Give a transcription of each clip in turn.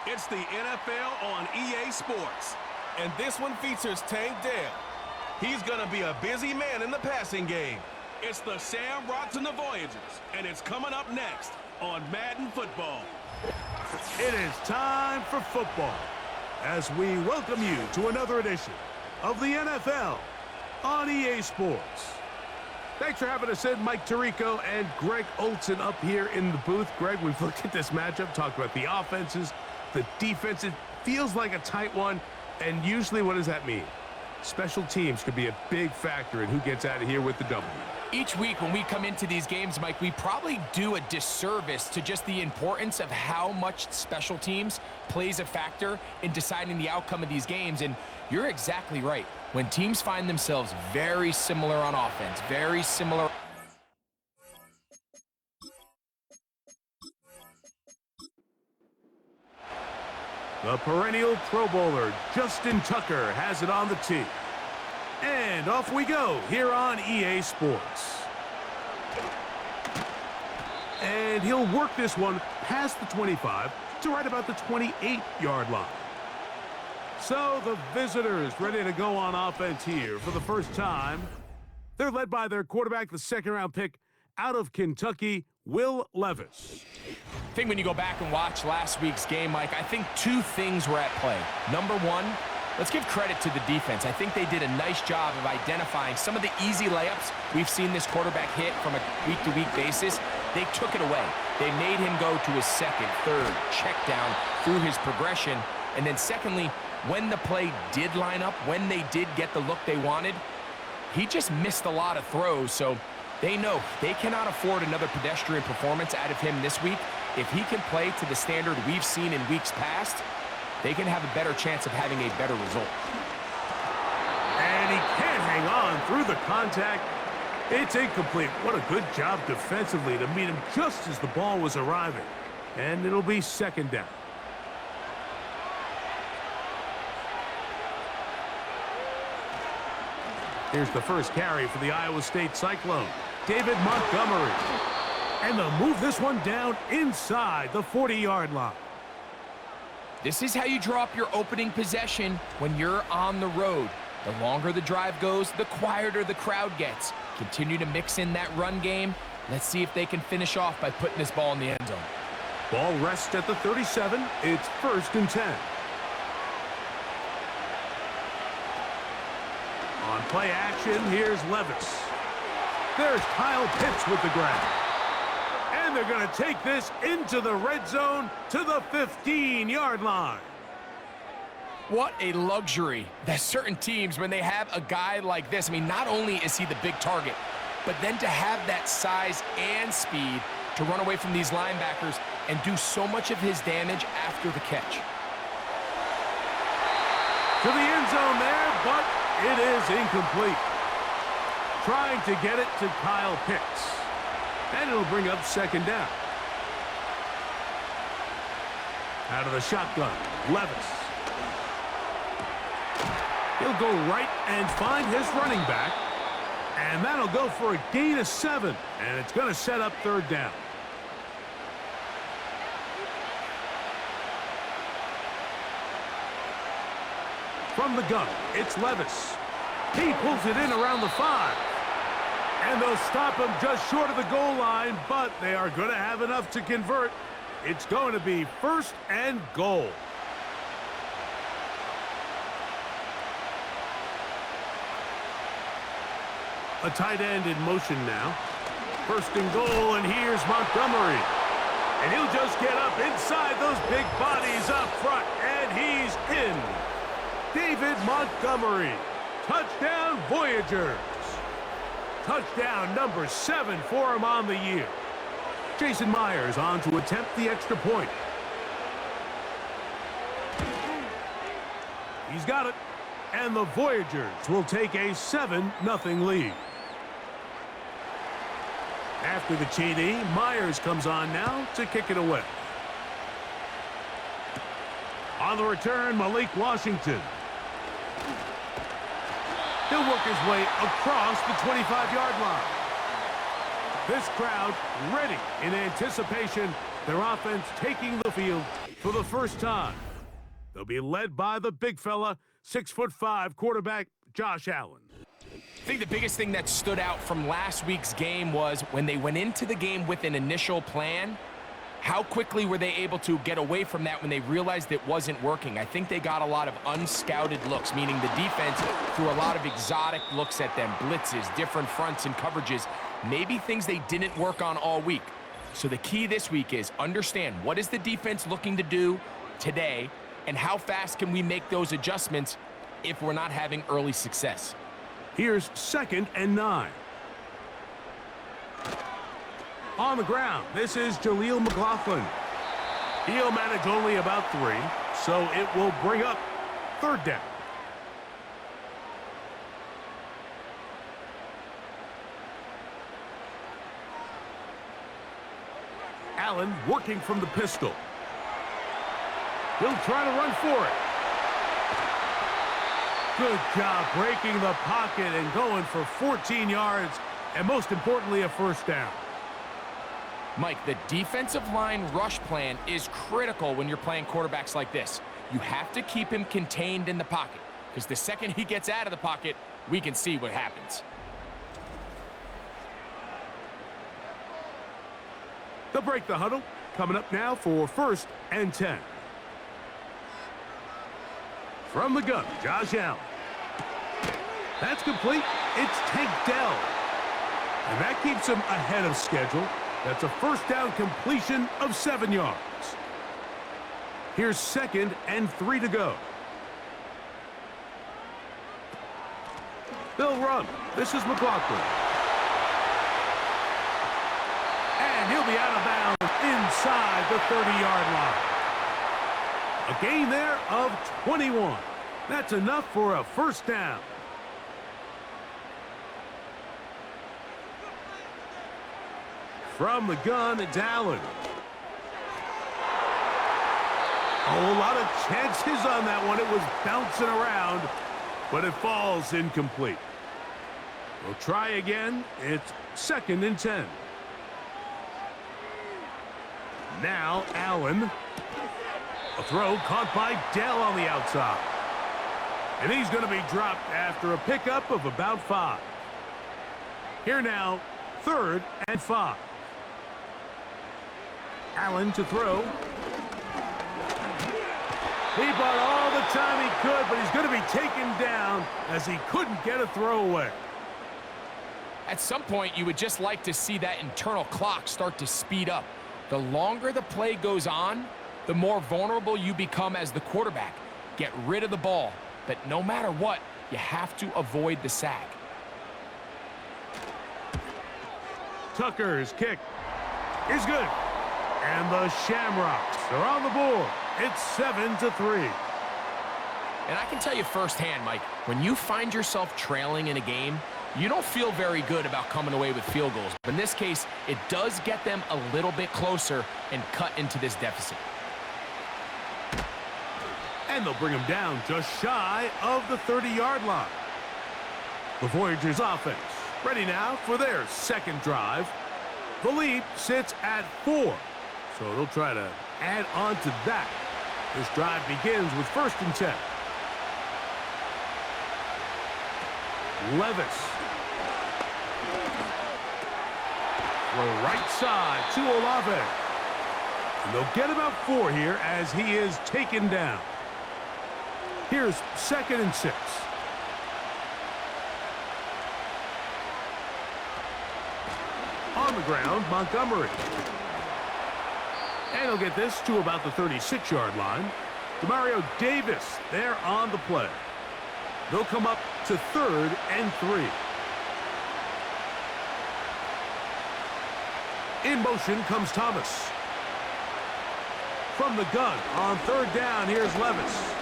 It's the NFL on EA Sports. And this one features Tank Dell. He's going to be a busy man in the passing game. It's the Shamrocks and the Voyagers, and it's coming up next on Madden Football. It is time for football as we welcome you to another edition of the NFL on EA Sports. Thanks for having us in, Mike Tirico and Greg Olson up here in the booth. Greg, we've looked at this matchup, talked about the offenses, the defense. It feels like a tight one, and usually what does that mean? Special teams could be a big factor in who gets out of here with the W. Each week when we come into these games, Mike, we probably do a disservice to just the importance of how much special teams plays a factor in deciding the outcome of these games. And you're exactly right. When teams find themselves very similar on offense, very similar. The perennial Pro Bowler, Justin Tucker, has it on the tee. And off we go here on EA Sports. And he'll work this one past the 25 to right about the 28-yard line. So the visitors ready to go on offense here for the first time. They're led by their quarterback, the second-round pick out of Kentucky, Will Levis. I think when you go back and watch last week's game, Mike, I think two things were at play. Number one, let's give credit to the defense. I think they did a nice job of identifying some of the easy layups we've seen this quarterback hit from a week-to-week basis. They took it away. They made him go to his second, third, check down through his progression. And then secondly, when the play did line up, when they did get the look they wanted, he just missed a lot of throws. So they know they cannot afford another pedestrian performance out of him this week. If he can play to the standard we've seen in weeks past, they can have a better chance of having a better result. And he can't hang on through the contact. It's incomplete. What a good job defensively to meet him just as the ball was arriving. And it'll be second down. Here's the first carry for the Iowa State Cyclone, David Montgomery. And they'll move this one down inside the 40-yard line. This is how you draw up your opening possession when you're on the road. The longer the drive goes, the quieter the crowd gets. Continue to mix in that run game. Let's see if they can finish off by putting this ball in the end zone. Ball rests at the 37. It's 1st and 10. On play action, here's Levis. There's Kyle Pitts with the grab. And they're going to take this into the red zone to the 15-yard line. What a luxury that certain teams, when they have a guy like this, I mean, not only is he the big target, but then to have that size and speed to run away from these linebackers and do so much of his damage after the catch. To the end zone there, but it is incomplete. Trying to get it to Kyle Pitts. And it'll bring up second down. Out of the shotgun, Levis. He'll go right and find his running back. And that'll go for a gain of 7. And it's going to set up third down. From the gun, it's Levis. He pulls it in around the 5. And they'll stop him just short of the goal line, but they are going to have enough to convert. It's going to be 1st and goal. A tight end in motion now. 1st and goal, and here's Montgomery. And he'll just get up inside those big bodies up front, and he's in. David Montgomery. Touchdown, Voyagers. Touchdown number 7 for him on the year. Jason Myers on to attempt the extra point. He's got it. And the Voyagers will take a 7-0 lead. After the TD, Myers comes on now to kick it away. On the return, Malik Washington. He'll work his way across the 25-yard line. This crowd ready in anticipation, their offense taking the field for the first time. They'll be led by the big fella, 6'5" quarterback Josh Allen. I think the biggest thing that stood out from last week's game was when they went into the game with an initial plan, how quickly were they able to get away from that when they realized it wasn't working? I think they got a lot of unscouted looks, meaning the defense threw a lot of exotic looks at them, blitzes, different fronts and coverages, maybe things they didn't work on all week. So the key this week is understand what is the defense looking to do today and how fast can we make those adjustments if we're not having early success. Here's 2nd and 9. On the ground, this is Jaleel McLaughlin. He'll manage only about 3, so it will bring up 3rd down. Allen working from the pistol. He'll try to run for it. Good job breaking the pocket and going for 14 yards, and most importantly, a 1st down. Mike, the defensive line rush plan is critical when you're playing quarterbacks like this. You have to keep him contained in the pocket, because the second he gets out of the pocket, we can see what happens. They'll break the huddle. Coming up now for 1st and 10. From the gun, Josh Allen. That's complete. It's Tank Dell. And that keeps him ahead of schedule. That's a 1st down completion of 7 yards. Here's 2nd and 3 to go. They'll run. This is McLaughlin. And he'll be out of bounds inside the 30-yard line. A gain there of 21. That's enough for a 1st down. From the gun, it's Allen. Oh, a lot of chances on that one. It was bouncing around, but it falls incomplete. We'll try again. It's 2nd and 10. Now Allen. A throw caught by Dell on the outside. And he's going to be dropped after a pickup of about 5. Here now, 3rd and 5. Allen to throw. He bought all the time he could, but he's going to be taken down as he couldn't get a throw away. At some point, you would just like to see that internal clock start to speed up. The longer the play goes on, the more vulnerable you become as the quarterback. Get rid of the ball, but no matter what, you have to avoid the sack. Tucker's kick is good. And the Shamrocks are on the board. It's 7-3. And I can tell you firsthand, Mike, when you find yourself trailing in a game, you don't feel very good about coming away with field goals. But in this case, it does get them a little bit closer and cut into this deficit. And they'll bring him down just shy of the 30-yard line. The Voyagers offense ready now for their 2nd drive. The lead sits at 4. So they'll try to add on to that. This drive begins with 1st and 10. Levis. Throw right side to Olave. And they'll get about 4 here as he is taken down. Here's 2nd and 6. On the ground, Montgomery. And he'll get this to about the 36-yard line. Demario Davis there on the play. They'll come up to 3rd and 3. In motion comes Thomas. From the gun on 3rd down, here's Levis.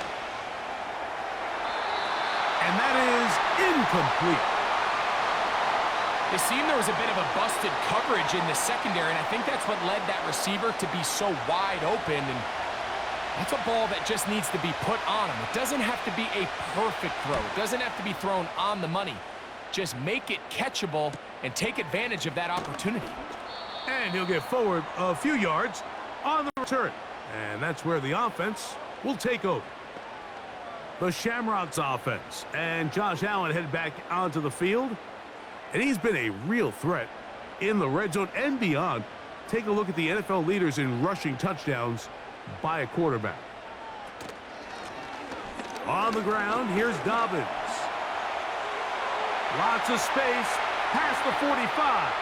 And that is incomplete. It seemed there was a bit of a busted coverage in the secondary, and I think that's what led that receiver to be so wide open. And that's a ball that just needs to be put on him. It doesn't have to be a perfect throw. It doesn't have to be thrown on the money. Just make it catchable and take advantage of that opportunity. And he'll get forward a few yards on the return. And that's where the offense will take over. The Shamrocks offense. And Josh Allen head back onto the field. And he's been a real threat in the red zone and beyond. Take a look at the NFL leaders in rushing touchdowns by a quarterback. On the ground, here's Dobbins. Lots of space past the 45.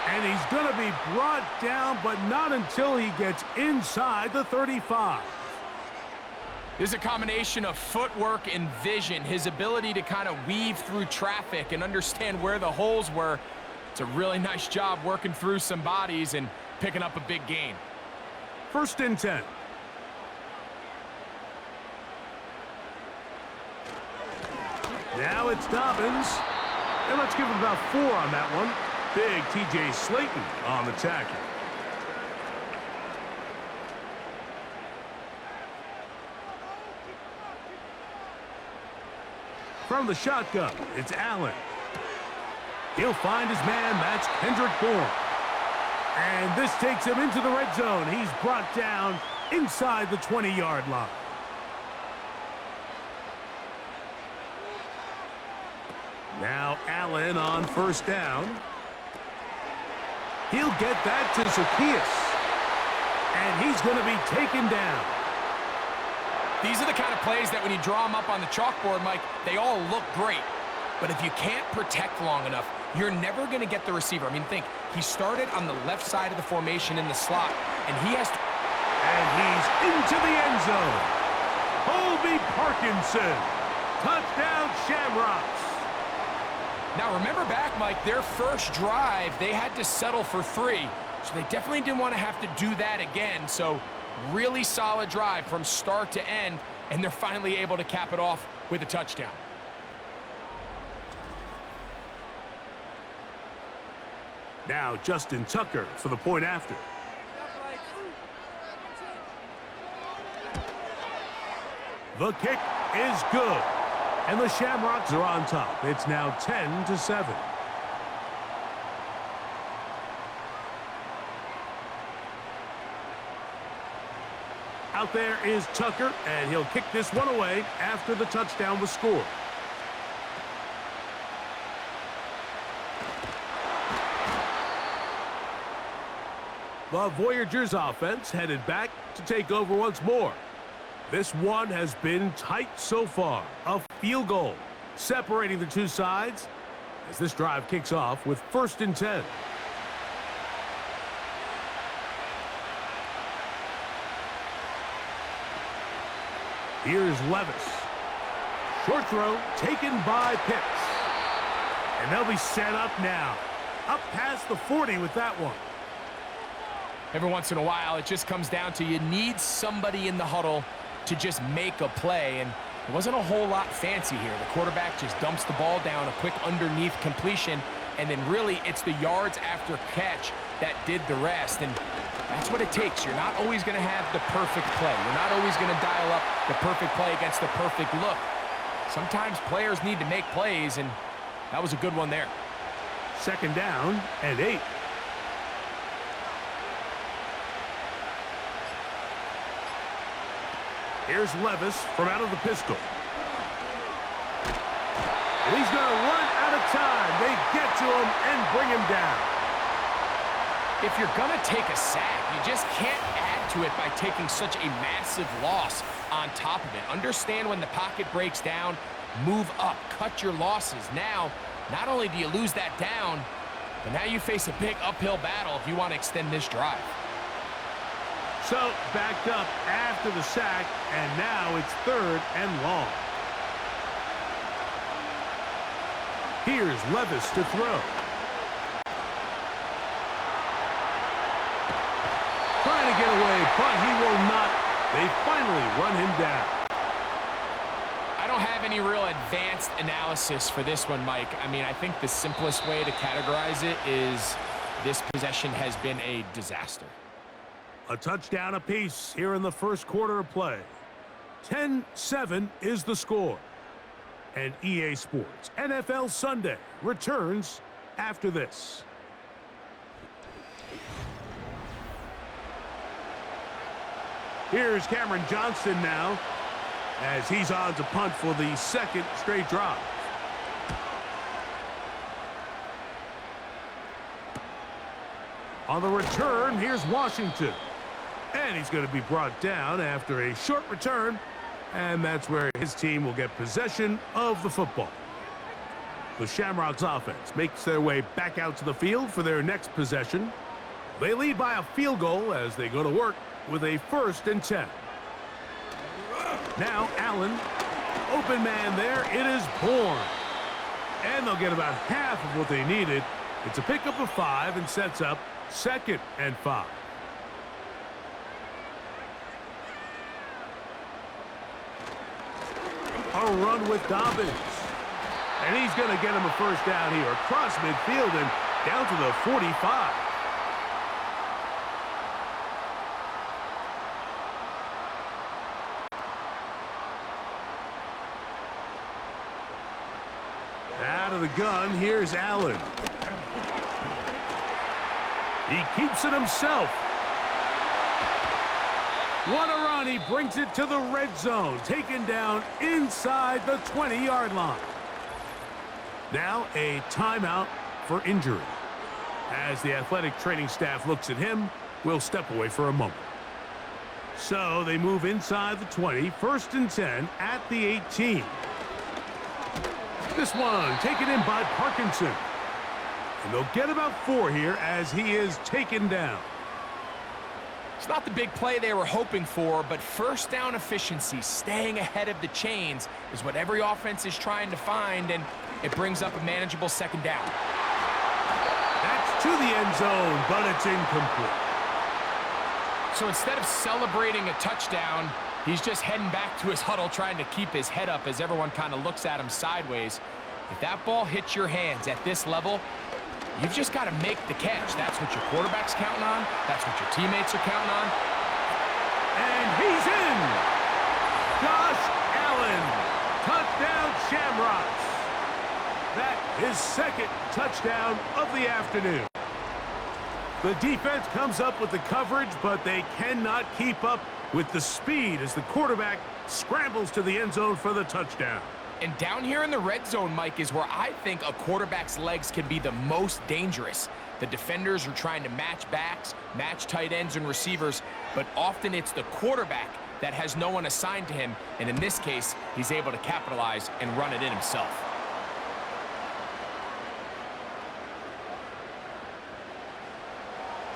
And he's going to be brought down, but not until he gets inside the 35. This is a combination of footwork and vision, his ability to kind of weave through traffic and understand where the holes were. It's a really nice job working through some bodies and picking up a big gain. 1st and 10. Now it's Dobbins. And let's give him about 4 on that one. Big T.J. Slayton on the tackle. From the shotgun, it's Allen. He'll find his man, that's Kendrick Bourne. And this takes him into the red zone. He's brought down inside the 20-yard line. Now Allen on 1st down. He'll get that to Zacchaeus. And he's going to be taken down. These are the kind of plays that when you draw them up on the chalkboard, Mike, they all look great. But if you can't protect long enough, you're never going to get the receiver. I mean, think, he started on the left side of the formation in the slot, and he has to... And he's into the end zone. Colby Parkinson. Touchdown, Shamrocks. Now, remember back, Mike, their first drive, they had to settle for 3. So they definitely didn't want to have to do that again. So really solid drive from start to end, and they're finally able to cap it off with a touchdown. Now Justin Tucker for the point after. The kick is good. And the Shamrocks are on top. It's now 10-7. Out there is Tucker, and he'll kick this one away after the touchdown was scored. The Voyagers offense headed back to take over once more. This one has been tight so far. A field goal separating the two sides as this drive kicks off with 1st and 10. Here's Levis. Short throw taken by Pitts. And they'll be set up now. Up past the 40 with that one. Every once in a while, it just comes down to you need somebody in the huddle to just make a play, and it wasn't a whole lot fancy here. The quarterback just dumps the ball down, a quick underneath completion, and then really it's the yards after catch that did the rest, and that's what it takes. You're not always going to have the perfect play. You're not always going to dial up the perfect play against the perfect look. Sometimes players need to make plays, and that was a good one there. 2nd down and 8. Here's Levis from out of the pistol. And he's going to run out of time. They get to him and bring him down. If you're going to take a sack, you just can't add to it by taking such a massive loss on top of it. Understand when the pocket breaks down, move up, cut your losses. Now, not only do you lose that down, but now you face a big uphill battle if you want to extend this drive. So, backed up after the sack, and now it's 3rd and long. Here's Levis to throw. Trying to get away, but he will not. They finally run him down. I don't have any real advanced analysis for this one, Mike. I mean, I think the simplest way to categorize it is this possession has been a disaster. A touchdown apiece here in the first quarter of play. 10-7 is the score. And EA Sports NFL Sunday returns after this. Here's Cameron Johnston now, as he's on to punt for the second straight drive. On the return, here's Washington. And he's going to be brought down after a short return, and that's where his team will get possession of the football. The Shamrocks offense makes their way back out to the field for their next possession. They lead by a field goal as they go to work with a 1st and 10. Now Allen, open man there, it is Bourne. And they'll get about half of what they needed. It's a pickup of 5 and sets up 2nd and 5. A run with Dobbins. And he's going to get him a 1st down here across midfield and down to the 45. Out of the gun, here's Allen. He keeps it himself. What a run. He brings it to the red zone. Taken down inside the 20-yard line. Now a timeout for injury. As the athletic training staff looks at him, we'll step away for a moment. So they move inside the 20, 1st and 10 at the 18. This one taken in by Parkinson. And they'll get about 4 here as he is taken down. It's not the big play they were hoping for, but 1st down efficiency, staying ahead of the chains, is what every offense is trying to find, and it brings up a manageable 2nd down. That's to the end zone, but it's incomplete. So instead of celebrating a touchdown, he's just heading back to his huddle trying to keep his head up as everyone kind of looks at him sideways. If that ball hits your hands at this level, you've just got to make the catch. That's what your quarterback's counting on. That's what your teammates are counting on. And he's in! Josh Allen, touchdown Shamrocks. That is 2nd touchdown of the afternoon. The defense comes up with the coverage, but they cannot keep up with the speed as the quarterback scrambles to the end zone for the touchdown. And down here in the red zone, Mike, is where I think a quarterback's legs can be the most dangerous. The defenders are trying to match backs, match tight ends and receivers, but often it's the quarterback that has no one assigned to him, and in this case, he's able to capitalize and run it in himself.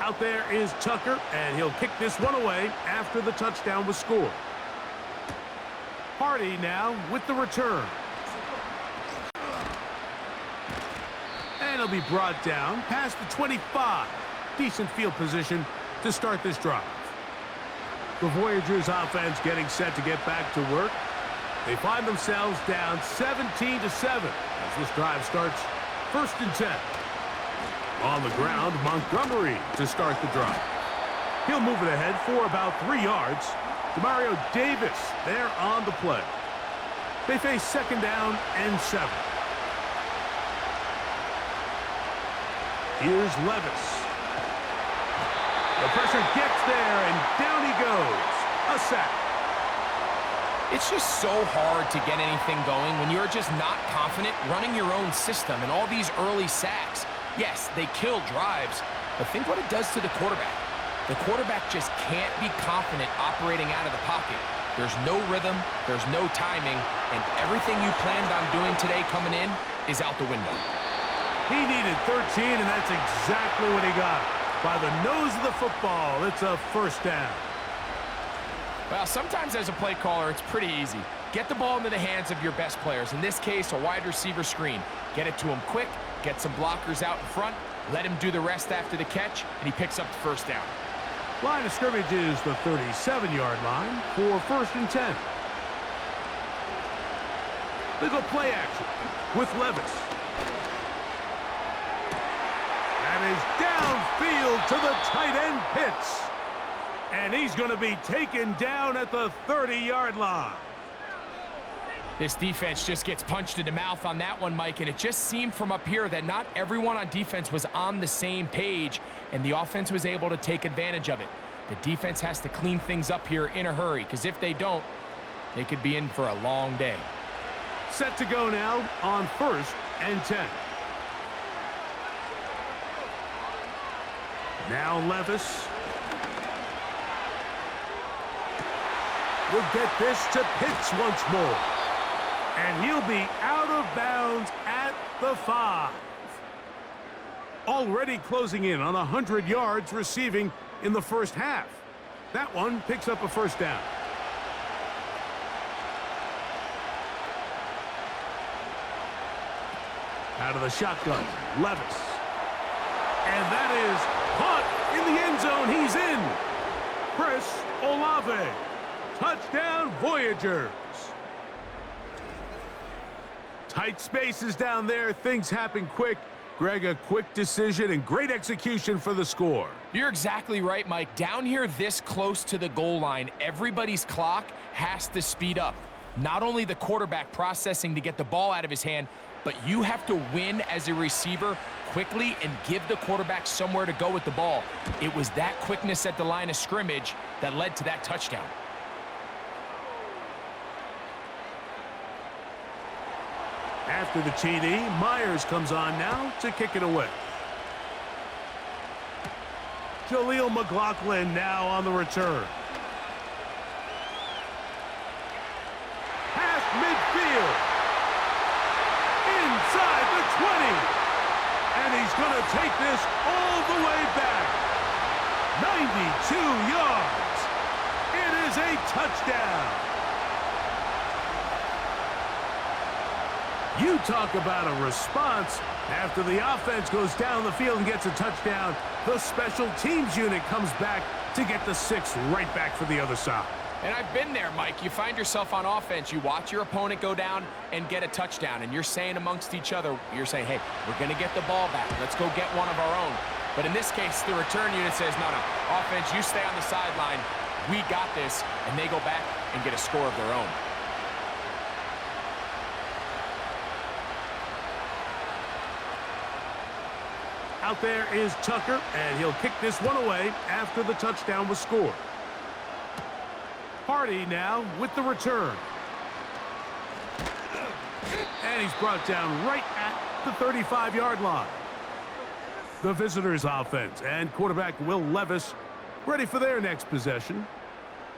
Out there is Tucker, and he'll kick this one away after the touchdown was scored. Hardy now with the return. And he'll be brought down past the 25. Decent field position to start this drive. The Voyagers offense getting set to get back to work. They find themselves down 17-7 as this drive starts 1st and 10. On the ground, Montgomery to start the drive. He'll move it ahead for about 3 yards. Demario Davis there on the play. They face 2nd down and 7. Here's Levis. The pressure gets there, and down he goes. A sack. It's just so hard to get anything going when you're just not confident running your own system, and all these early sacks. Yes, they kill drives, but think what it does to the quarterback. The quarterback just can't be confident operating out of the pocket. There's no rhythm, there's no timing, and everything you planned on doing today coming in is out the window. He needed 13, and that's exactly what he got. By the nose of the football, it's a 1st down. Well, sometimes as a play caller, it's pretty easy. Get the ball into the hands of your best players. In this case, a wide receiver screen. Get it to him quick, get some blockers out in front, let him do the rest after the catch, and he picks up the 1st down. Line of scrimmage is the 37-yard line for 1st and 10. They go play action with Levis. That is downfield to the tight end Pitts. And he's going to be taken down at the 30-yard line. This defense just gets punched in the mouth on that one, Mike, and it just seemed from up here that not everyone on defense was on the same page, and the offense was able to take advantage of it. The defense has to clean things up here in a hurry, because if they don't, they could be in for a long day. Set to go now on 1st and 10. Now Levis will get this to Pitts once more. And he'll be out of bounds at the 5. Already closing in on 100 yards receiving in the first half. That one picks up a first down. Out of the shotgun, Levis. And that is caught in the end zone. He's in. Chris Olave. Touchdown, Voyagers. Tight spaces down there. Things happen quick. Greg, a quick decision and great execution for the score. You're exactly right, Mike. Down here this close to the goal line, everybody's clock has to speed up. Not only the quarterback processing to get the ball out of his hand, but you have to win as a receiver quickly and give the quarterback somewhere to go with the ball. It was that quickness at the line of scrimmage that led to that touchdown. After the TD, Myers comes on now to kick it away. Jaleel McLaughlin now on the return. Half midfield. Inside the 20. And he's going to take this all the way back. 92 yards. It is a touchdown. You talk about a response. After the offense goes down the field and gets a touchdown, the special teams unit comes back to get the 6 right back for the other side. And I've been there, Mike. You find yourself on offense, you watch your opponent go down and get a touchdown, and you're saying amongst each other, you're saying, hey, we're going to get the ball back. Let's go get one of our own. But in this case, the return unit says, no, offense, you stay on the sideline. We got this, and they go back and get a score of their own. Out there is Tucker, and he'll kick this one away after the touchdown was scored. Hardy now with the return. And he's brought down right at the 35-yard line. The visitors' offense and quarterback Will Levis ready for their next possession.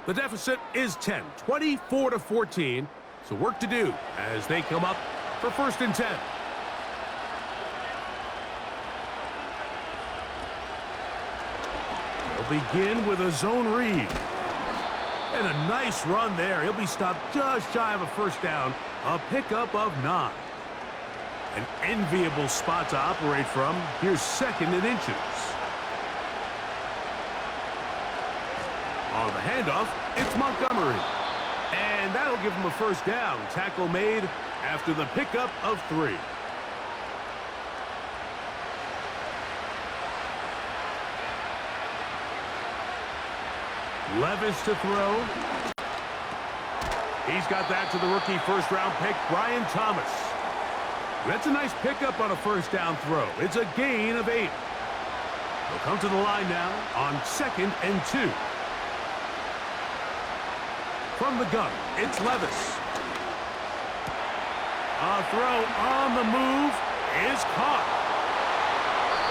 The deficit is 10, 24-14, so work to do as they come up for 1st and 10. Begin with a zone read. And a nice run there. He'll be stopped just shy of a first down. A pickup of 9. An enviable spot to operate from. Here's 2nd and inches. On the handoff, it's Montgomery. And that'll give him a first down. Tackle made after the pickup of 3. Levis to throw. He's got that to the rookie first-round pick, Brian Thomas. That's a nice pickup on a first down throw. It's a gain of 8. He'll come to the line now on 2nd and 2. From the gun, it's Levis. A throw on the move is caught.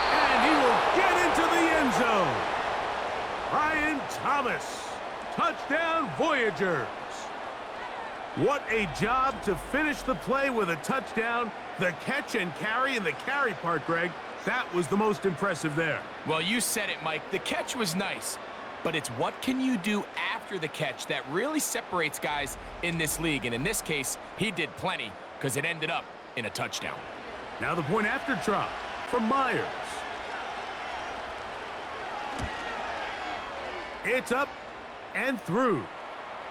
And he will get into the end zone. Brian Thomas. Touchdown, Voyagers. What a job to finish the play with a touchdown. The catch and carry, and the carry part, Greg, that was the most impressive there. Well, you said it, Mike. The catch was nice, but it's what can you do after the catch that really separates guys in this league. And in this case, he did plenty because it ended up in a touchdown. Now the point after drop from Myers. It's up and through.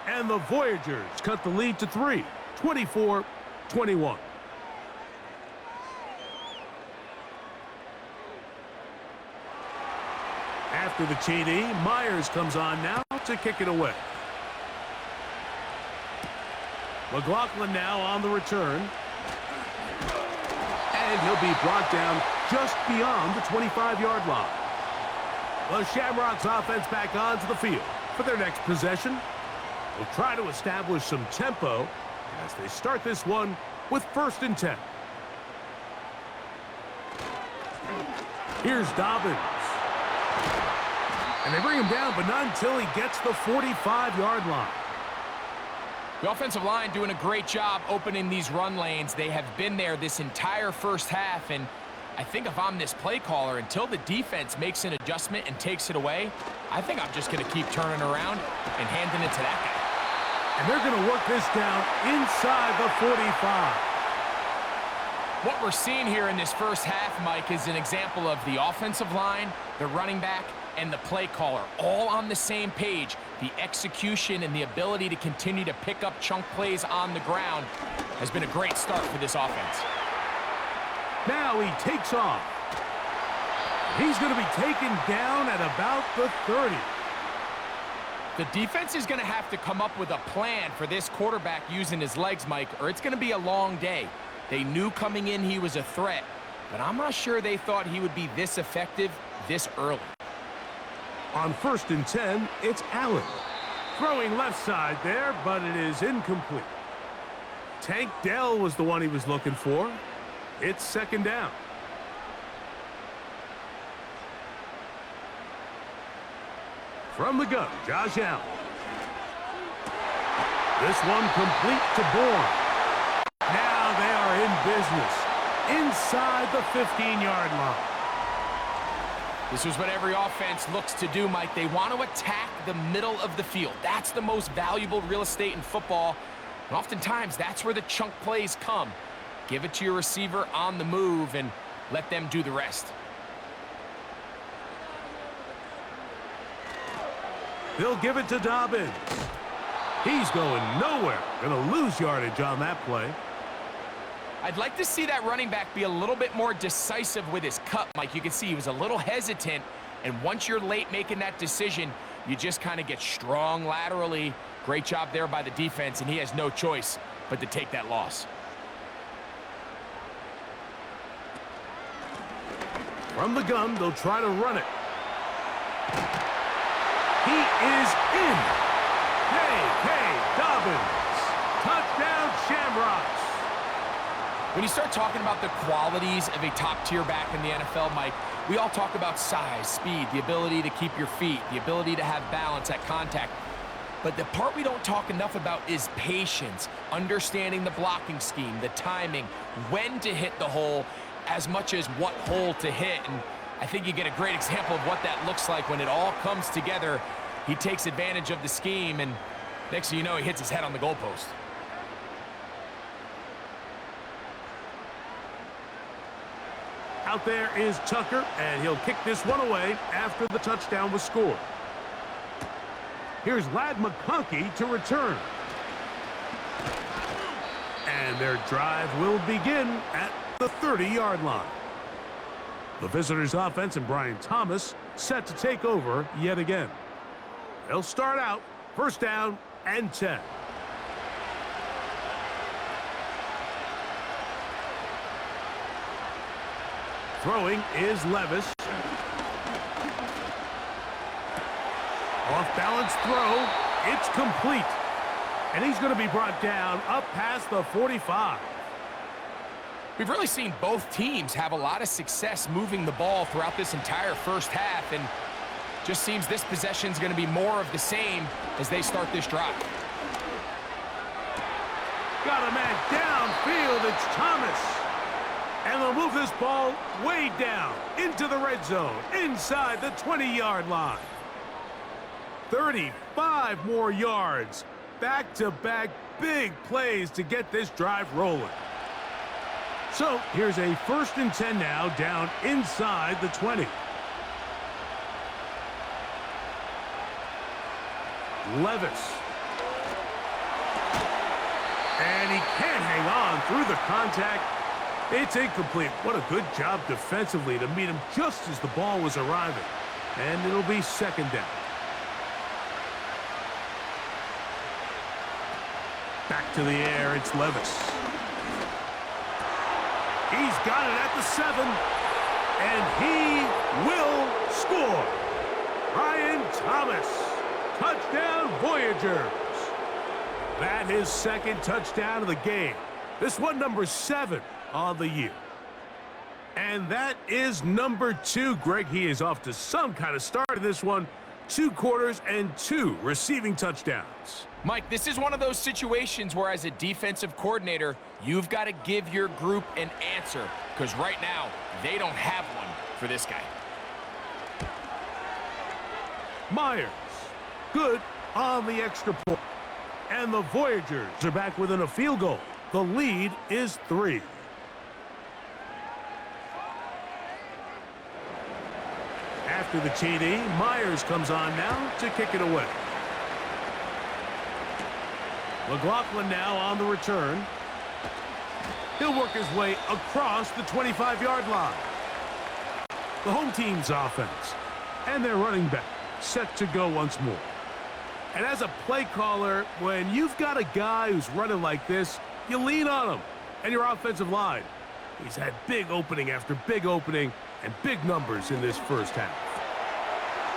And the Voyagers cut the lead to 3, 24-21. After the TD, Myers comes on now to kick it away. McLaughlin now on the return. And he'll be brought down just beyond the 25-yard line. The Shamrocks offense back onto the field for their next possession. They'll try to establish some tempo as they start this one with 1st and 10. Here's Dobbins. And they bring him down, but not until he gets the 45-yard line. The offensive line doing a great job opening these run lanes. They have been there this entire first half, and I think if I'm this play caller, until the defense makes an adjustment and takes it away, I think I'm just going to keep turning around and handing it to that guy. And they're going to work this down inside the 45. What we're seeing here in this first half, Mike, is an example of the offensive line, the running back, and the play caller all on the same page. The execution and the ability to continue to pick up chunk plays on the ground has been a great start for this offense. Now he takes off. He's going to be taken down at about the 30. The defense is going to have to come up with a plan for this quarterback using his legs, Mike, or it's going to be a long day. They knew coming in he was a threat, but I'm not sure they thought he would be this effective this early. On 1st and 10, it's Allen. Throwing left side there, but it is incomplete. Tank Dell was the one he was looking for. It's 2nd down. From the gun, Josh Allen. This one complete to Bourne. Now they are in business inside the 15-yard line. This is what every offense looks to do, Mike. They want to attack the middle of the field. That's the most valuable real estate in football. And oftentimes, that's where the chunk plays come. Give it to your receiver on the move and let them do the rest. They'll give it to Dobbins. He's going nowhere. Going to lose yardage on that play. I'd like to see that running back be a little bit more decisive with his cut, Mike. You can see he was a little hesitant, and once you're late making that decision, you just kind of get strong laterally. Great job there by the defense, and he has no choice but to take that loss. From the gun, they'll try to run it. He is in. Hey, Dobbins. Touchdown, Shamrocks. When you start talking about the qualities of a top-tier back in the NFL, Mike, we all talk about size, speed, the ability to keep your feet, the ability to have balance at contact. But the part we don't talk enough about is patience, understanding the blocking scheme, the timing, when to hit the hole, as much as what hole to hit. And I think you get a great example of what that looks like when it all comes together. He takes advantage of the scheme, and next thing you know, he hits his head on the goalpost. Out there is Tucker, and he'll kick this one away after the touchdown was scored. Here's Ladd McConkey to return. And their drive will begin at the 30-yard line. The visitors' offense and Brian Thomas set to take over yet again. They'll start out 1st down and 10. Throwing is Levis. Off-balance throw. It's complete. And he's going to be brought down up past the 45. We've really seen both teams have a lot of success moving the ball throughout this entire first half, and just seems this possession is going to be more of the same as they start this drive. Got a man downfield. It's Thomas. And they'll move this ball way down into the red zone, inside the 20-yard line. 35 more yards. Back-to-back big plays to get this drive rolling. So here's a 1st and 10 now, down inside the 20. Levis. And he can't hang on through the contact. It's incomplete. What a good job defensively to meet him just as the ball was arriving. And it'll be 2nd down. Back to the air, it's Levis. He's got it at the 7, and he will score. Ryan Thomas, touchdown Voyagers. That his second touchdown of the game. This one number 7 on the year. And that is number 2. Greg, he is off to some kind of start in this one. 2 quarters and 2 receiving touchdowns. Mike, this is one of those situations where as a defensive coordinator, you've got to give your group an answer, because right now, they don't have one for this guy. Myers, good on the extra point. And the Voyagers are back within a field goal. The lead is 3. After the TD, Myers comes on now to kick it away. McLaughlin now on the return. He'll work his way across the 25-yard line. The home team's offense and their running back set to go once more. And as a play caller, when you've got a guy who's running like this, you lean on him and your offensive line. He's had big opening after big opening and big numbers in this first half.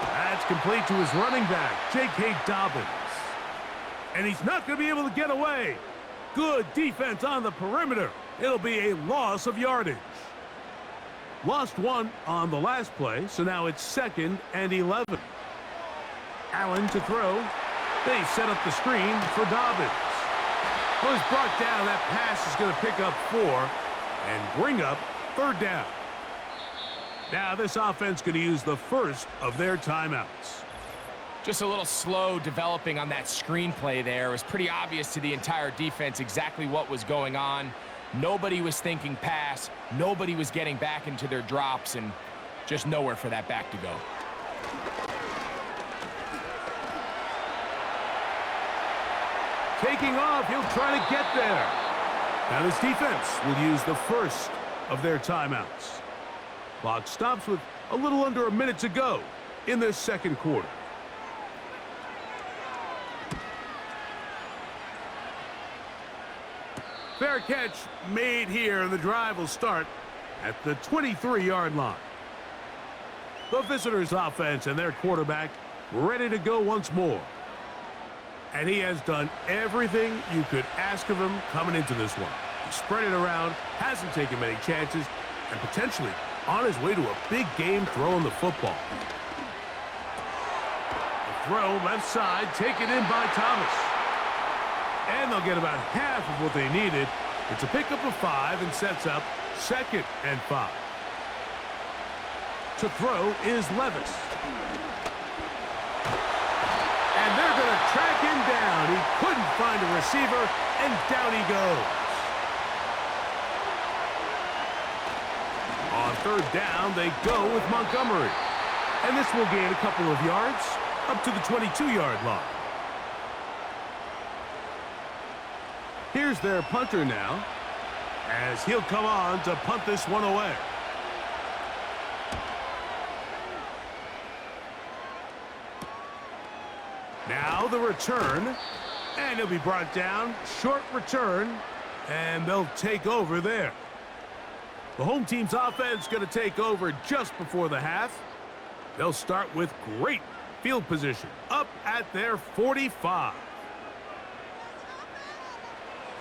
That's complete to his running back, J.K. Dobbins. And he's not going to be able to get away. Good defense on the perimeter. It'll be a loss of yardage. Lost 1 on the last play, so now it's 2nd and 11. Allen to throw. They set up the screen for Dobbins. Well, he's brought down. That pass is going to pick up 4 and bring up 3rd down. Now this offense going to use the first of their timeouts. Just a little slow developing on that screenplay there. It was pretty obvious to the entire defense exactly what was going on. Nobody was thinking pass. Nobody was getting back into their drops, and just nowhere for that back to go. Taking off, he'll try to get there. Now this defense will use the first of their timeouts. Clock stops with a little under a minute to go in this second quarter. Fair catch made here, and the drive will start at the 23-yard line. The visitors' offense and their quarterback ready to go once more. And he has done everything you could ask of him coming into this one. He spread it around, hasn't taken many chances, and potentially on his way to a big game throwing the football. The throw left side, taken in by Thomas. And they'll get about half of what they needed. It's a pickup of 5 and sets up 2nd and 5. To throw is Levis. And they're going to track him down. He couldn't find a receiver, and down he goes. On 3rd down, they go with Montgomery. And this will gain a couple of yards up to the 22-yard line. Here's their punter now, as he'll come on to punt this one away. Now the return, and he'll be brought down. Short return, and they'll take over there. The home team's offense going to take over just before the half. They'll start with great field position up at their 45.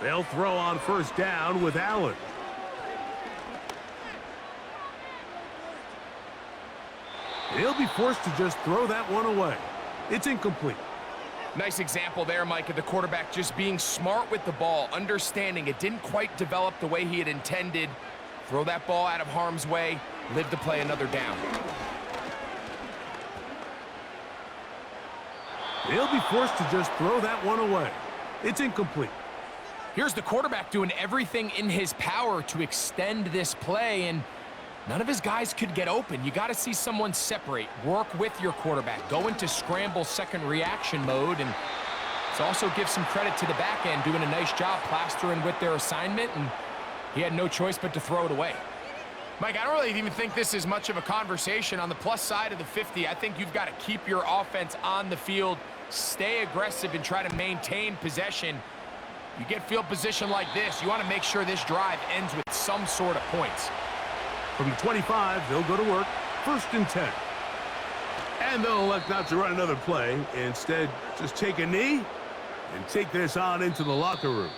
They'll throw on 1st down with Allen. He'll be forced to just throw that one away. It's incomplete. Nice example there, Mike, of the quarterback just being smart with the ball, understanding it didn't quite develop the way he had intended. Throw that ball out of harm's way, live to play another down. He'll be forced to just throw that one away. It's incomplete. Here's the quarterback doing everything in his power to extend this play, and none of his guys could get open. You got to see someone separate, work with your quarterback, go into scramble second reaction mode, and let's also give some credit to the back end doing a nice job plastering with their assignment, and he had no choice but to throw it away. Mike, I don't really even think this is much of a conversation. On the plus side of the 50, I think you've got to keep your offense on the field, stay aggressive, and try to maintain possession. You get field position like this, you want to make sure this drive ends with some sort of points. From the 25, they'll go to work. 1st and 10. And they'll elect not to run another play. Instead, just take a knee and take this on into the locker room.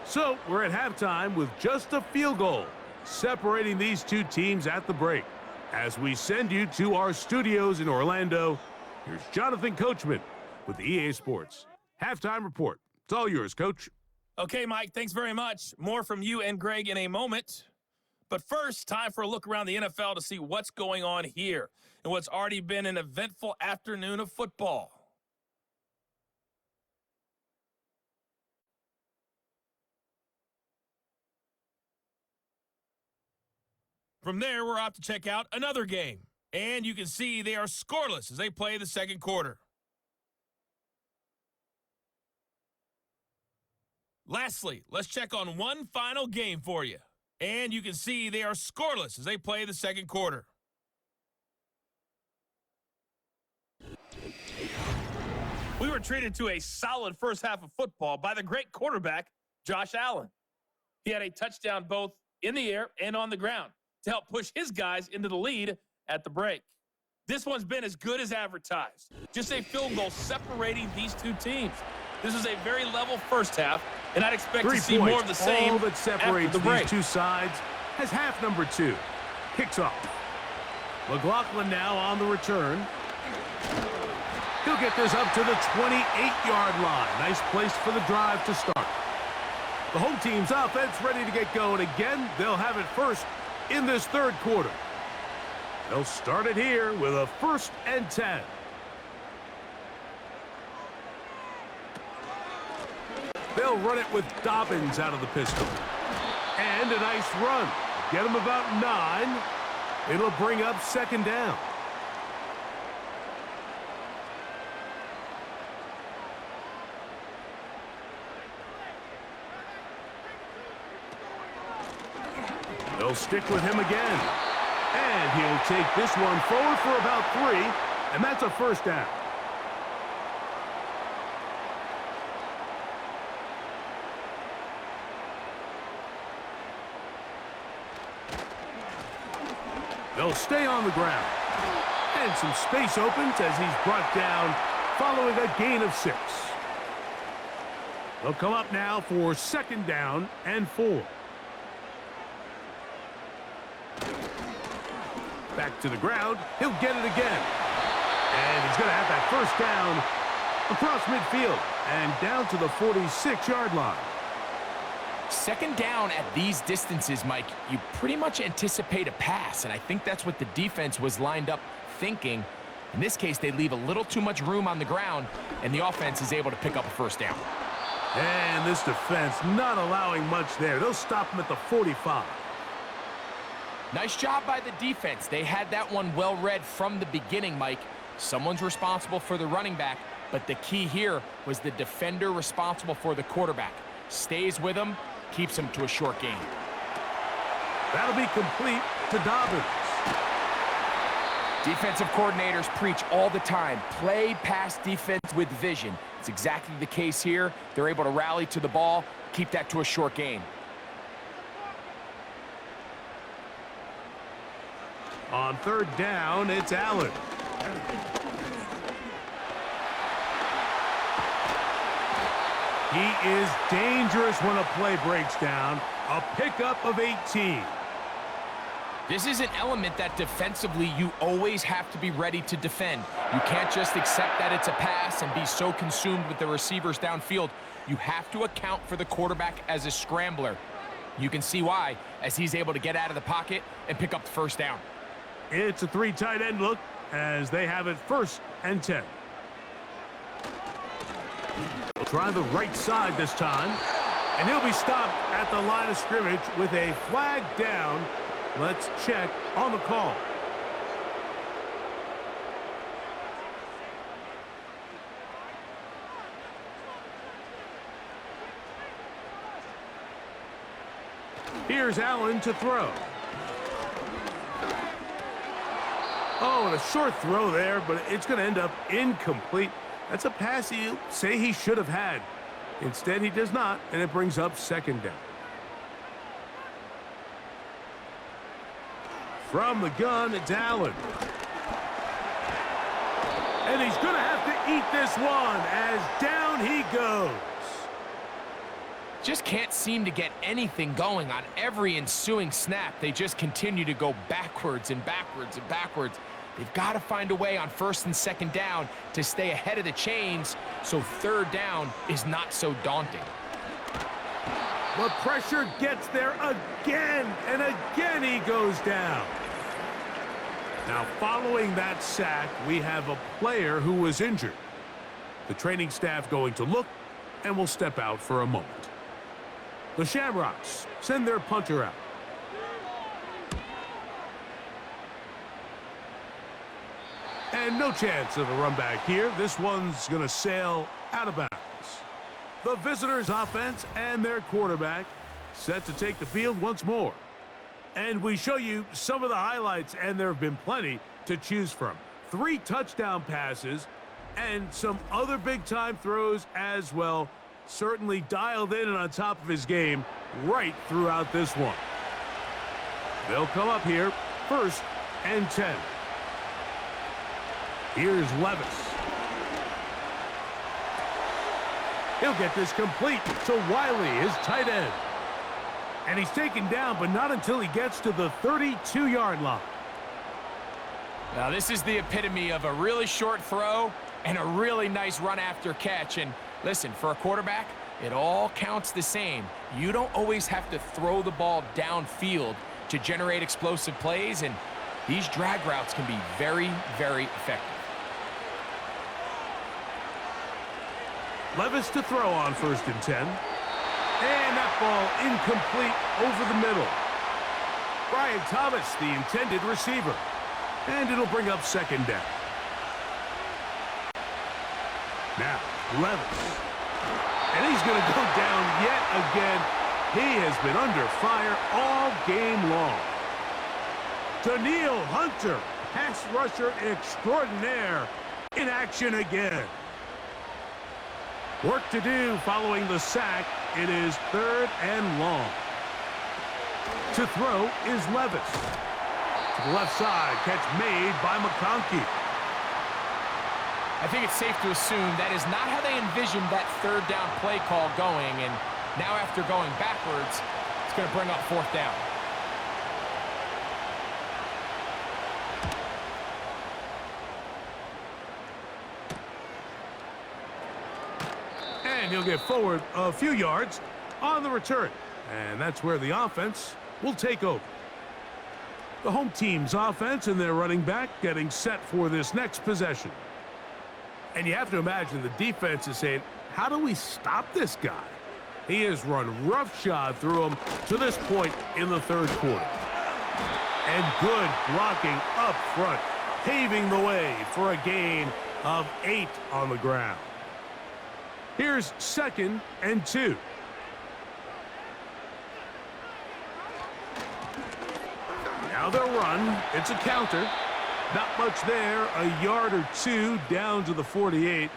So, we're at halftime with just a field goal separating these two teams at the break. As we send you to our studios in Orlando, here's Jonathan Coachman with the EA Sports Halftime Report. It's all yours, Coach. Okay, Mike, thanks very much. More from you and Greg in a moment. But first, time for a look around the NFL to see what's going on here and what's already been an eventful afternoon of football. From there, we're off to check out another game. And you can see they are scoreless as they play the second quarter. Lastly, let's check on one final game for you. And you can see they are scoreless as they play the second quarter. We were treated to a solid first half of football by the great quarterback, Josh Allen. He had a touchdown both in the air and on the ground to help push his guys into the lead at the break. This one's been as good as advertised. Just a field goal separating these two teams. This is a very level first half, and I'd expect to see more of the same all that separates after the break. these two sides has half number 2. Kicks off. McLaughlin now on the return. He'll get this up to the 28-yard line. Nice place for the drive to start. The home team's offense ready to get going again. They'll have it first in this third quarter. They'll start it here with a 1st and 10. They'll run it with Dobbins out of the pistol. And a nice run. Get him about 9. It'll bring up 2nd down. They'll stick with him again. And he'll take this one forward for about 3. And that's a 1st down. They'll stay on the ground. And some space opens as he's brought down following a gain of 6. They'll come up now for 2nd down and 4. Back to the ground. He'll get it again. And he's going to have that 1st down across midfield and down to the 46-yard line. 2nd down at these distances, Mike, you pretty much anticipate a pass, and I think that's what the defense was lined up thinking. In this case, they leave a little too much room on the ground, and the offense is able to pick up a 1st down. And this defense not allowing much there. They'll stop him at the 45. Nice job by the defense. They had that one well read from the beginning, Mike. Someone's responsible for the running back, but the key here was the defender responsible for the quarterback. Stays with him, keeps him to a short gain. That'll be complete to Dobbins. Defensive coordinators preach all the time, play pass defense with vision. It's exactly the case here. They're able to rally to the ball, keep that to a short gain. On 3rd down, it's Allen. He is dangerous when a play breaks down. A pickup of 18. This is an element that defensively you always have to be ready to defend. You can't just accept that it's a pass and be so consumed with the receivers downfield. You have to account for the quarterback as a scrambler. You can see why, as he's able to get out of the pocket and pick up the 1st down. It's a 3 tight end look as they have it 1st and 10. They'll try the right side this time. And he'll be stopped at the line of scrimmage with a flag down. Let's check on the call. Here's Allen to throw. Oh, and a short throw there, but it's going to end up incomplete. That's a pass you say he should have had. Instead, he does not, and it brings up second down. From the gun, it's Allen. And he's going to have to eat this one as down he goes. Just can't seem to get anything going on every ensuing snap. They just continue to go backwards and backwards and backwards. They've got to find a way on first and second down to stay ahead of the chains so third down is not so daunting. The pressure gets there again, and again he goes down. Now, following that sack, we have a player who was injured. The training staff going to look and will step out for a moment. The Shamrocks send their punter out. And no chance of a run back here. This one's going to sail out of bounds. The visitors' offense and their quarterback set to take the field once more. And we show you some of the highlights, and there have been plenty to choose from. 3 touchdown passes and some other big-time throws as well. Certainly dialed in and on top of his game right throughout this one. They'll come up here, 1st and 10. Here's Levis. He'll get this complete to Wiley, his tight end. And he's taken down, but not until he gets to the 32-yard line. Now, this is the epitome of a really short throw and a really nice run after catch. And listen, for a quarterback, it all counts the same. You don't always have to throw the ball downfield to generate explosive plays, and these drag routes can be very, very effective. Levis to throw on 1st and 10. And that ball incomplete over the middle. Brian Thomas, the intended receiver. And it'll bring up second down. Now, Levis. And he's going to go down yet again. He has been under fire all game long. Daniil Hunter, pass rusher extraordinaire, in action again. Work to do following the sack. It is 3rd and long. To throw is Levis. To the left side, catch made by McConkey. I think it's safe to assume that is not how they envisioned that 3rd down play call going, and now after going backwards, it's going to bring up 4th down. And he'll get forward a few yards on the return. And that's where the offense will take over. The home team's offense and their running back getting set for this next possession. And you have to imagine the defense is saying, how do we stop this guy? He has run roughshod through him to this point in the 3rd quarter. And good blocking up front, paving the way for a gain of 8 on the ground. Here's 2nd and 2. Now they'll run. It's a counter. Not much there. A yard or 2 down to the 48.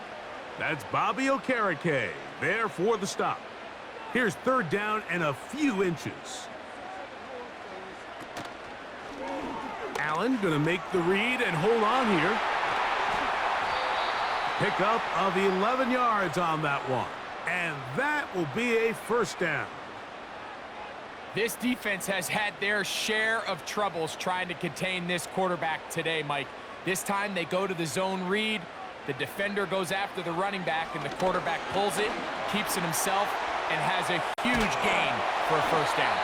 That's Bobby Okereke there for the stop. Here's 3rd down and a few inches. Allen going to make the read and hold on here. Pickup of 11 yards on that one. And that will be a 1st down. This defense has had their share of troubles trying to contain this quarterback today, Mike. This time they go to the zone read. The defender goes after the running back, and the quarterback pulls it, keeps it himself, and has a huge gain for a 1st down.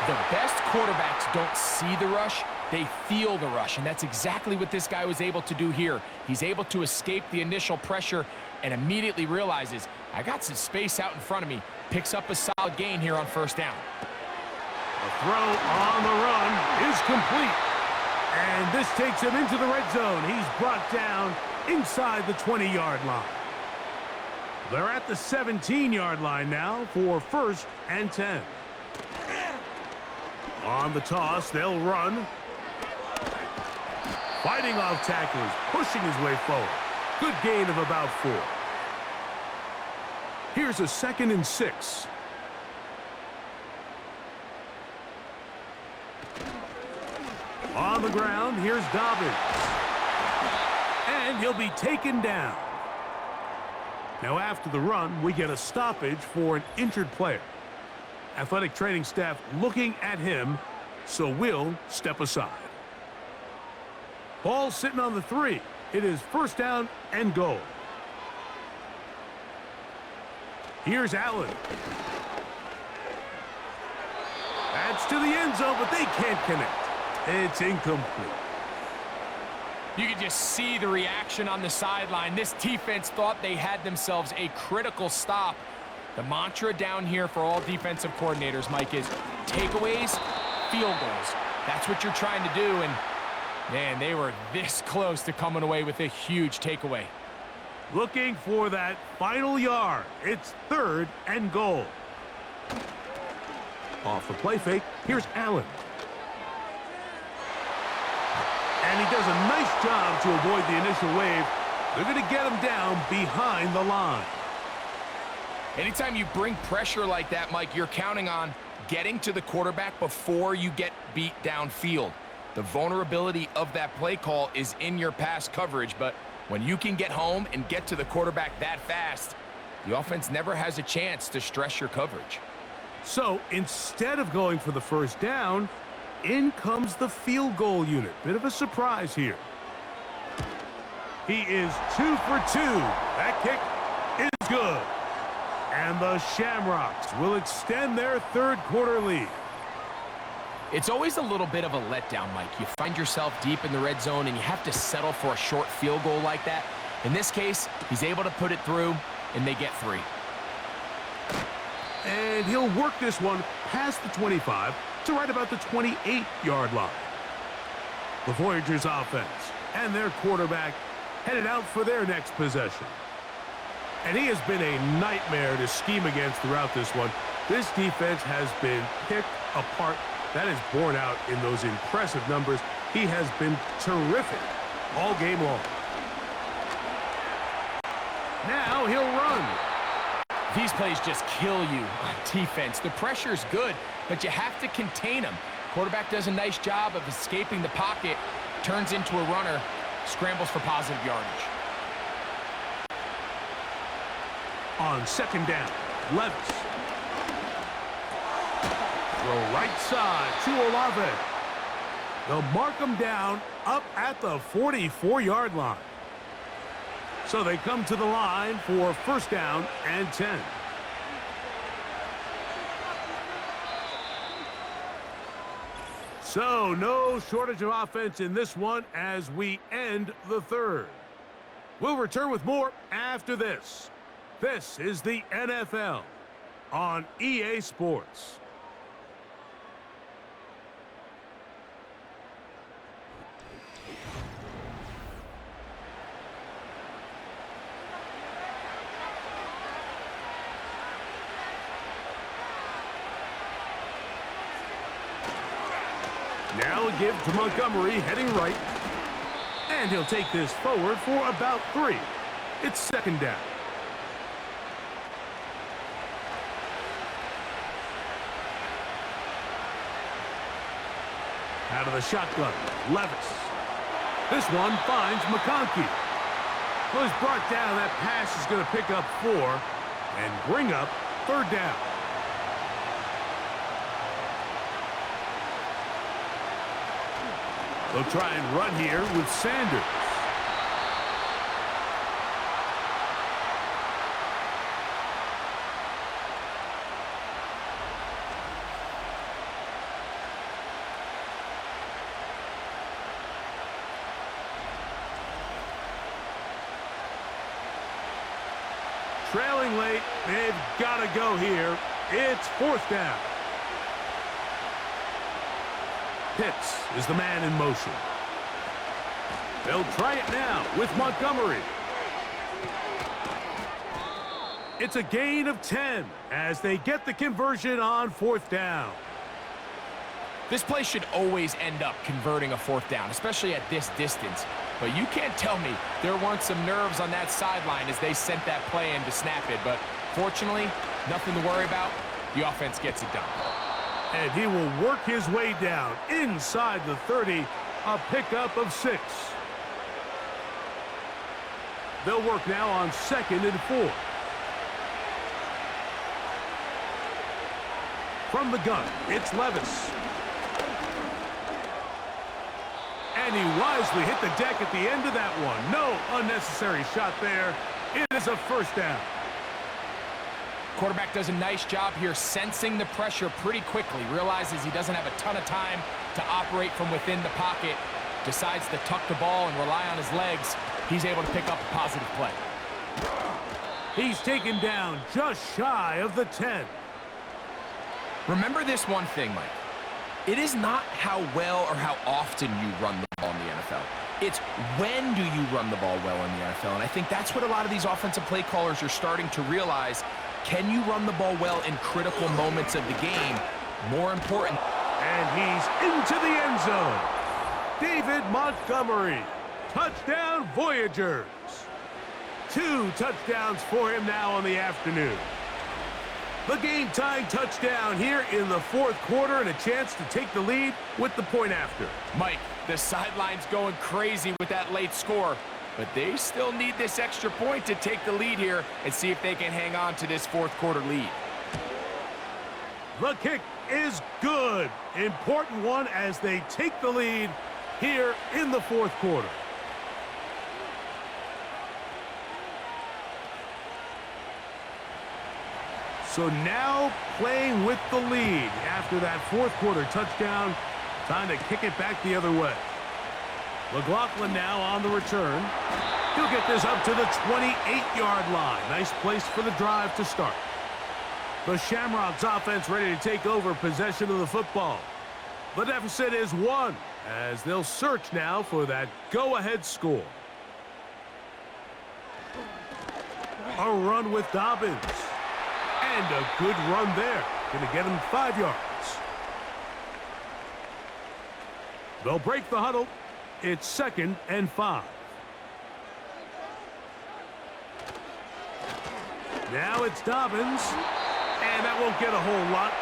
The best quarterbacks don't see the rush, they feel the rush, and that's exactly what this guy was able to do here. He's able to escape the initial pressure and immediately realizes, I got some space out in front of me. Picks up a solid gain here on 1st down. The throw on the run is complete. And this takes him into the red zone. He's brought down inside the 20-yard line. They're at the 17-yard line now for 1st and 10. On the toss, they'll run. Fighting off tacklers, pushing his way forward. Good gain of about 4. Here's a 2nd and 6. On the ground, here's Dobbins. And he'll be taken down. Now after the run, we get a stoppage for an injured player. Athletic training staff looking at him, so we'll step aside. Ball sitting on the 3. It is 1st down and goal. Here's Allen. That's to the end zone, but they can't connect. It's incomplete. You can just see the reaction on the sideline. This defense thought they had themselves a critical stop. The mantra down here for all defensive coordinators, Mike, is takeaways, field goals. That's what you're trying to do, and man, they were this close to coming away with a huge takeaway. Looking for that final yard. It's 3rd and goal. Off the play fake, here's Allen. And he does a nice job to avoid the initial wave. They're going to get him down behind the line. Anytime you bring pressure like that, Mike, you're counting on getting to the quarterback before you get beat downfield. The vulnerability of that play call is in your pass coverage, but when you can get home and get to the quarterback that fast, the offense never has a chance to stress your coverage. So instead of going for the 1st down, in comes the field goal unit. Bit of a surprise here. He is 2 for 2. That kick is good. And the Shamrocks will extend their 3rd quarter lead. It's always a little bit of a letdown, Mike. You find yourself deep in the red zone and you have to settle for a short field goal like that. In this case, he's able to put it through, and they get 3. And he'll work this one past the 25 to right about the 28-yard line. The Voyagers offense and their quarterback headed out for their next possession. And he has been a nightmare to scheme against throughout this one. This defense has been picked apart. That is borne out in those impressive numbers. He has been terrific all game long. Now he'll run. These plays just kill you on defense. The pressure's good, but you have to contain him. Quarterback does a nice job of escaping the pocket, turns into a runner, scrambles for positive yardage. On 2nd down, Levis. Throw right side to Olave. They'll mark him down up at the 44-yard line. So they come to the line for 1st down and 10. So no shortage of offense in this one as we end the 3rd. We'll return with more after this. This is the NFL on EA Sports. Now a give to Montgomery, heading right. And he'll take this forward for about 3. It's 2nd down. Out of the shotgun, Levis. This one finds McConkey. Was brought down. That pass is going to pick up 4 and bring up 3rd down. They'll try and run here with Sanders. Trailing late, they've got to go here. It's 4th down. Pitts is the man in motion. They'll try it now with Montgomery. It's a gain of 10 as they get the conversion on 4th down. This play should always end up converting a 4th down, especially at this distance. but you can't tell me there weren't some nerves on that sideline as they sent that play in to snap it. But fortunately, nothing to worry about. The offense gets it done. And he will work his way down inside the 30, a pickup of 6. They'll work now on 2nd and 4. From the gun, it's Levis. And he wisely hit the deck at the end of that one. No unnecessary shot there. It is a first down. Quarterback does a nice job here sensing the pressure pretty quickly. Realizes he doesn't have a ton of time to operate from within the pocket. Decides to tuck the ball and rely on his legs. He's able to pick up a positive play. He's taken down just shy of the 10. Remember this one thing, Mike. It is not how well or how often you run the ball in the NFL. It's when do you run the ball well in the NFL. And I think that's what a lot of these offensive play callers are starting to realize. Can you run the ball well in critical moments of the game? More important. And he's into the end zone. David Montgomery. Touchdown, Voyagers. 2 touchdowns for him now on the afternoon. The game-tying touchdown here in the 4th quarter and a chance to take the lead with the point after. Mike, the sideline's going crazy with that late score, but they still need this extra point to take the lead here and see if they can hang on to this 4th quarter lead. The kick is good. Important one as they take the lead here in the 4th quarter. So now playing with the lead after that 4th quarter touchdown. Time to kick it back the other way. McLaughlin now on the return. He'll get this up to the 28-yard line. Nice place for the drive to start. The Shamrocks offense ready to take over possession of the football. The deficit is 1 as they'll search now for that go-ahead score. A run with Dobbins. And a good run there. Going to get him 5 yards. They'll break the huddle. It's 2nd and 5. Now it's Dobbins. And that won't get a whole lot.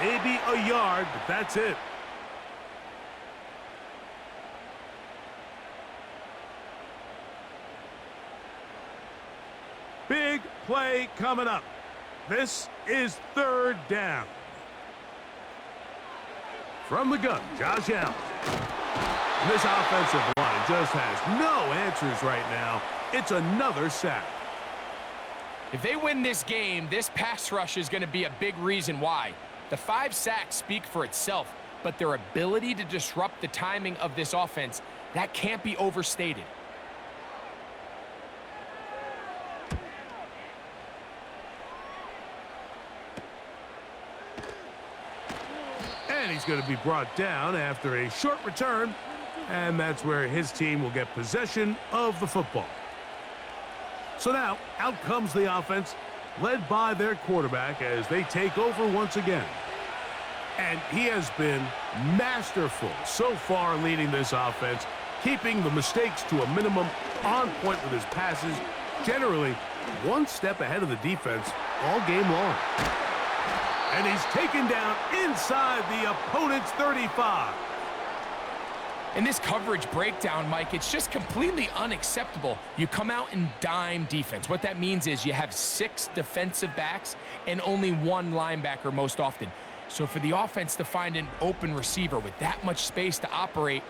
Maybe a yard, but that's it. Big play coming up. This is 3rd down. From the gun, Josh Allen. And this offensive line just has no answers right now. It's another sack. If they win this game, this pass rush is going to be a big reason why. The 5 sacks speak for itself, but their ability to disrupt the timing of this offense, that can't be overstated. And he's going to be brought down after a short return. And that's where his team will get possession of the football. So now, out comes the offense, led by their quarterback as they take over once again. And he has been masterful so far leading this offense, keeping the mistakes to a minimum, on point with his passes, generally one step ahead of the defense all game long. And he's taken down inside the opponent's 35. In this coverage breakdown, Mike, it's just completely unacceptable. You come out in dime defense. What that means is you have 6 defensive backs and only 1 linebacker most often. So for the offense to find an open receiver with that much space to operate,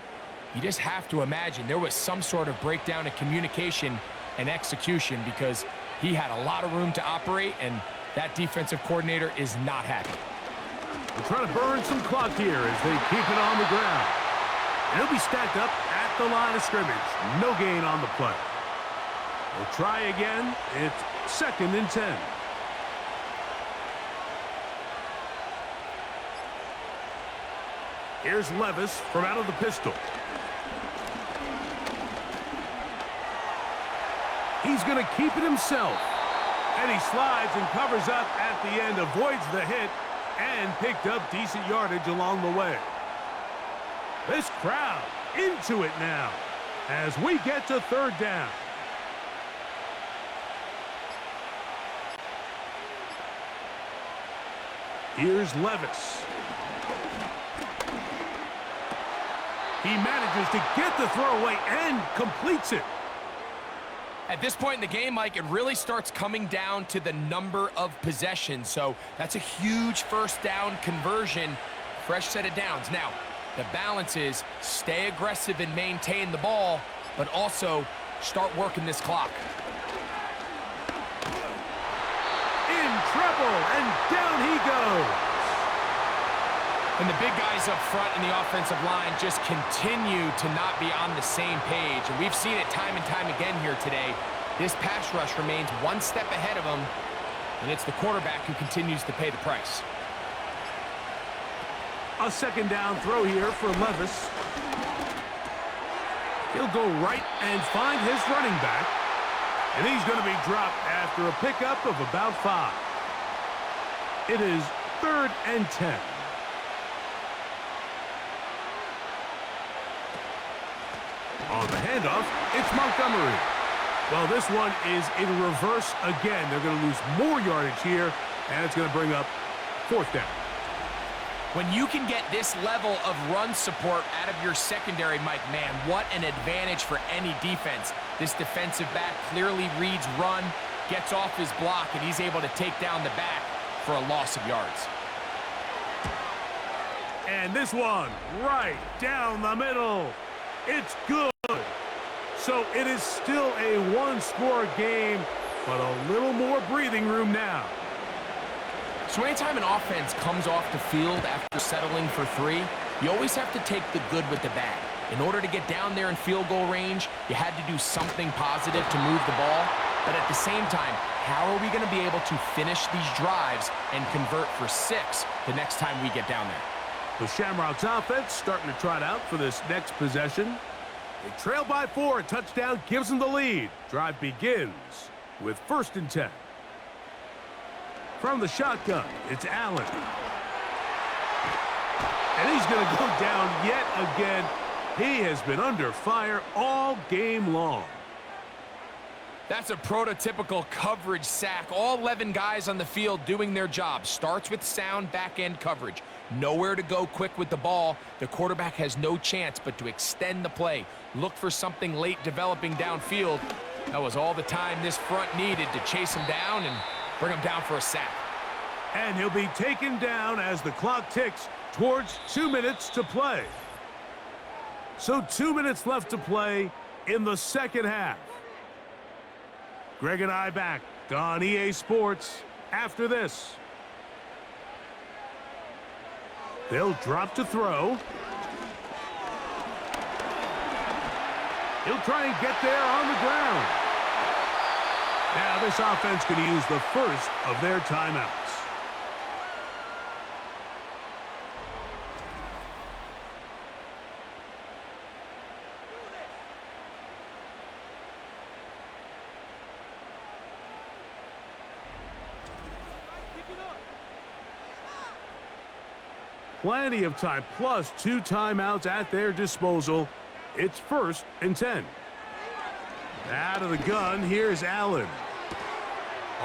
you just have to imagine there was some sort of breakdown in communication and execution because he had a lot of room to operate, and that defensive coordinator is not happy. They're trying to burn some clock here as they keep it on the ground. He'll be stacked up at the line of scrimmage. No gain on the play. They'll try again. It's 2nd and 10. Here's Levis from out of the pistol. He's going to keep it himself. And he slides and covers up at the end, avoids the hit, and picked up decent yardage along the way. This crowd into it now. as we get to third down. Here's Levis. He manages to get the throwaway and completes it. At this point in the game, Mike, it really starts coming down to the number of possessions. So that's a huge first down conversion, fresh set of downs. Now, the balance is stay aggressive and maintain the ball, but also start working this clock. In trouble, and down he goes. And the big guys up front in the offensive line just continue to not be on the same page. And we've seen it time and time again here today. This pass rush remains one step ahead of them, and it's the quarterback who continues to pay the price. A second down throw here for Levis. He'll go right and find his running back. And he's going to be dropped after a pickup of about 5. It is 3rd and 10. On the handoff, it's Montgomery. Well, this one is in reverse again. They're going to lose more yardage here, and it's going to bring up 4th down. When you can get this level of run support out of your secondary, Mike, man, what an advantage for any defense. This defensive back clearly reads run, gets off his block, and he's able to take down the back for a loss of yards. And this one right down the middle. It's good. So it is still a one-score game, but a little more breathing room now. So anytime an offense comes off the field after settling for 3, you always have to take the good with the bad. In order to get down there in field goal range, you had to do something positive to move the ball. But at the same time, how are we going to be able to finish these drives and convert for 6 the next time we get down there? The Shamrocks offense starting to trot out for this next possession. They trail by 4. A touchdown gives them the lead. Drive begins with 1st and 10. From the shotgun, it's Allen. And he's going to go down yet again. He has been under fire all game long. That's a prototypical coverage sack. All 11 guys on the field doing their job. Starts with sound back-end coverage. Nowhere to go quick with the ball. The quarterback has no chance but to extend the play. Look for something late developing downfield. That was all the time this front needed to chase him down and bring him down for a sack. And he'll be taken down as the clock ticks towards 2 minutes to play. So 2 minutes left to play in the second half. Greg and I back on EA Sports after this. They'll drop to throw. He'll try and get there on the ground. Now this offense could use the first of their timeouts. Plenty of time, plus 2 timeouts at their disposal. It's 1st and 10. Out of the gun, here's Allen.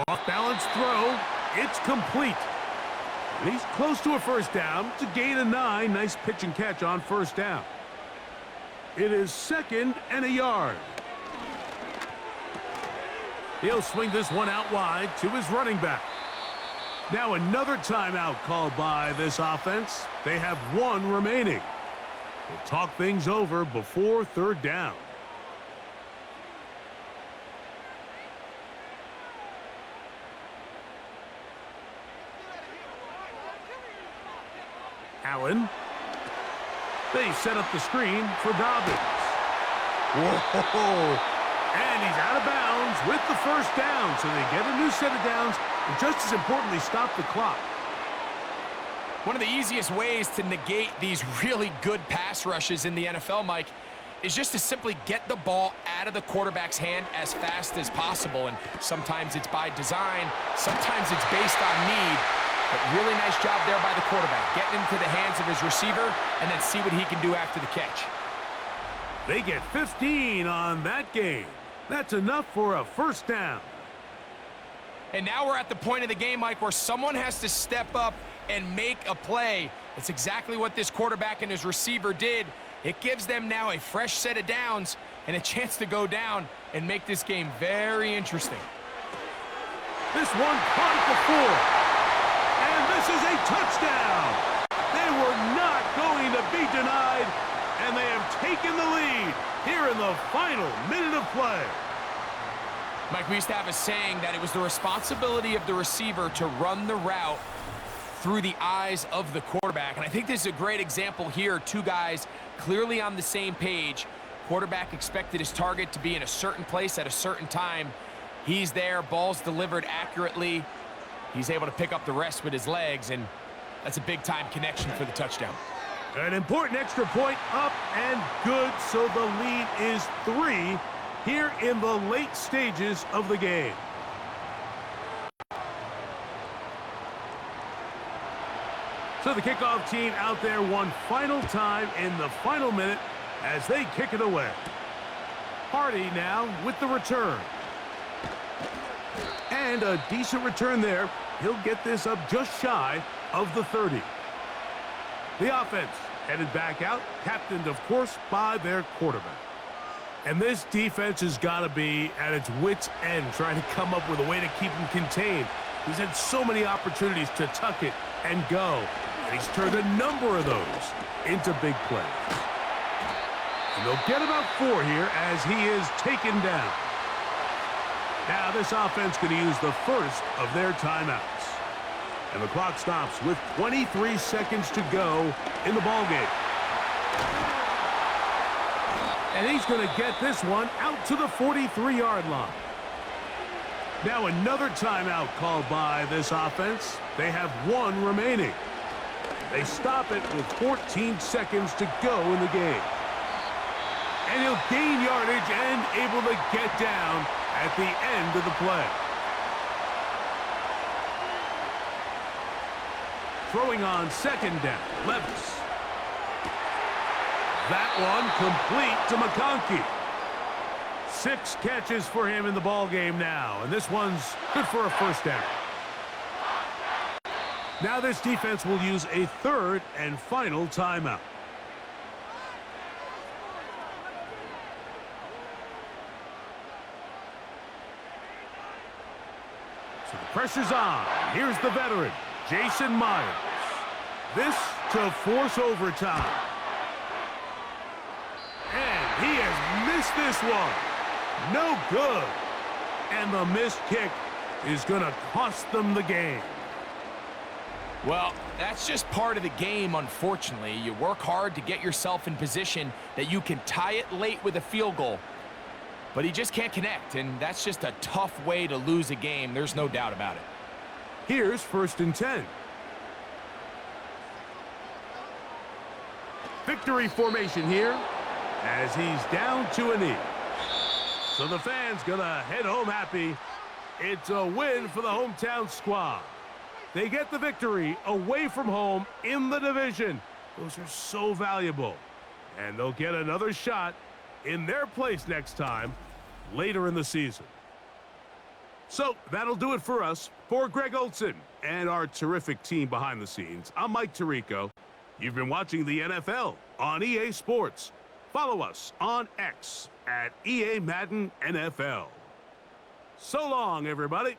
Off-balance throw. It's complete. And he's close to a 1st down. It's a gain of 9. Nice pitch and catch on 1st down. It is 2nd and a yard. He'll swing this one out wide to his running back. Now another timeout called by this offense. They have 1 remaining. We'll talk things over before 3rd down. Allen. They set up the screen for Dobbins. Whoa! And he's out of bounds with the 1st down. So they get a new set of downs. And just as importantly, stop the clock. One of the easiest ways to negate these really good pass rushes in the NFL, Mike, is just to simply get the ball out of the quarterback's hand as fast as possible. And sometimes it's by design, sometimes it's based on need. But really nice job there by the quarterback, getting into the hands of his receiver and then see what he can do after the catch. They get 15 on that game. That's enough for a first down. And now we're at the point of the game, Mike, where someone has to step up and make a play. That's exactly what this quarterback and his receiver did. It gives them now a fresh set of downs and a chance to go down and make this game very interesting. This one caught at the 4. And this is a touchdown. They were not going to be denied, and they have taken the lead here in the final minute of play. Mike, we used to have a saying that it was the responsibility of the receiver to run the route through the eyes of the quarterback. And I think this is a great example here. Two guys clearly on the same page. Quarterback expected his target to be in a certain place at a certain time. He's there, ball's delivered accurately. He's able to pick up the rest with his legs, and that's a big-time connection for the touchdown. An important extra point up and good, so the lead is 3 here in the late stages of the game. So the kickoff team out there one final time in the final minute as they kick it away. Hardy now with the return. And a decent return there. He'll get this up just shy of the 30. The offense headed back out, captained, of course, by their quarterback. And this defense has got to be at its wits' end, trying to come up with a way to keep him contained. He's had so many opportunities to tuck it and go, and he's turned a number of those into big plays. And they'll get about 4 here as he is taken down. Now this offense going to use the first of their timeouts. And the clock stops with 23 seconds to go in the ballgame. And he's going to get this one out to the 43-yard line. Now another timeout called by this offense. They have 1 remaining. They stop it with 14 seconds to go in the game. And he'll gain yardage and able to get down at the end of the play. Throwing on second down, Levis. That one complete to McConkey. 6 catches for him in the ball game now, and this one's good for a first down. Now this defense will use a 3rd and final timeout. So the pressure's on. Here's the veteran, Jason Myers. This to force overtime. And he has missed this one. No good. And the missed kick is going to cost them the game. Well, that's just part of the game, unfortunately. You work hard to get yourself in position that you can tie it late with a field goal. But he just can't connect, and that's just a tough way to lose a game. There's no doubt about it. Here's 1st and 10. Victory formation here as he's down to a knee. So the fans gonna head home happy. It's a win for the hometown squad. They get the victory away from home in the division. Those are so valuable. And they'll get another shot in their place next time later in the season. So that'll do it for us. For Greg Olson and our terrific team behind the scenes, I'm Mike Tirico. You've been watching the NFL on EA Sports. Follow us on X at EA Madden NFL. So long, everybody.